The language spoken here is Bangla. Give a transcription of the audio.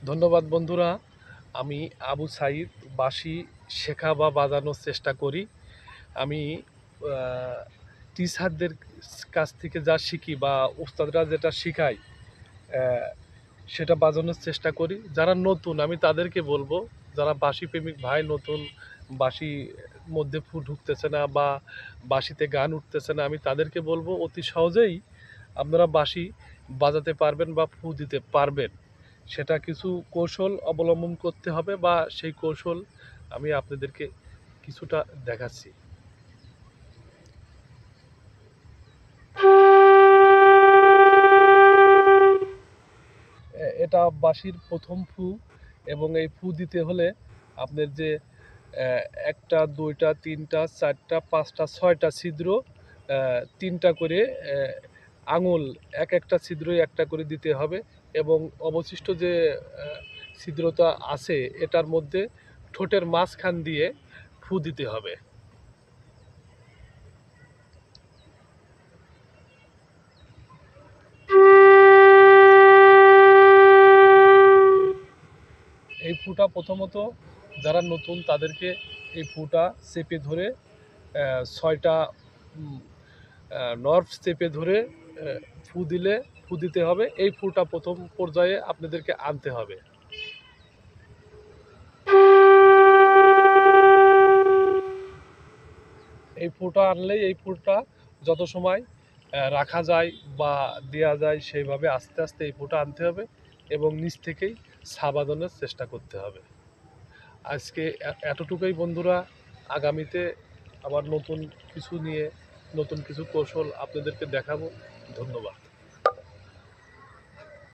ধন্যবাদ বন্ধুরা। আমি আবু সাইদ বাঁশি শেখা বা বাজানোর চেষ্টা করি। আমি টিচারদের কাছ থেকে যা শিখি বা ওস্তাদরা যেটা শিখায় সেটা বাজানোর চেষ্টা করি। যারা নতুন আমি তাদেরকে বলবো, যারা বাঁশি প্রেমিক ভাই নতুন বাঁশি মধ্যে ফু ঢুকতেছে না বা বাঁশিতে গান উঠতেছে না, আমি তাদেরকে বলবো অতি সহজেই আপনারা বাঁশি বাজাতে পারবেন বা ফু দিতে পারবেন। সেটা কিছু কৌশল অবলম্বন করতে হবে বা সেই কৌশল আমি আপনাদেরকে কিছুটা দেখাচ্ছি। এটা বাঁশির প্রথম ফু, এবং এই ফু দিতে হলে আপনার যে একটা দুইটা তিনটা চারটা পাঁচটা ছয়টা ছিদ্র, তিনটা করে আঙুল এক একটা ছিদ্রই একটা করে দিতে হবে, এবং অবশিষ্ট যে ছিদ্রটা আছে এটার মধ্যে ঠোঁটের মাঝখান দিয়ে ফু দিতে হবে। এই ফুটা প্রথমত যারা নতুন তাদেরকে এই ফুটা চেপে ধরে ছয়টা নর্ভ চেপে ধরে ফু দিলে ফু দিতে হবে। এই ফুটা প্রথম পর্যায়ে আপনাদেরকে আনতে হবে। এই ফুটা আনলেই এই ফুটা যত সময় রাখা যায় বা দেওয়া যায় সেইভাবে আস্তে আস্তে এই ফুটা আনতে হবে, এবং নিচ থেকেই সাবাদনের চেষ্টা করতে হবে। আজকে এতটুকুই বন্ধুরা। আগামীতে আবার নতুন কিছু নিয়ে নতুন কিছু কৌশল আপনাদেরকে দেখাবো। ধন্যবাদ।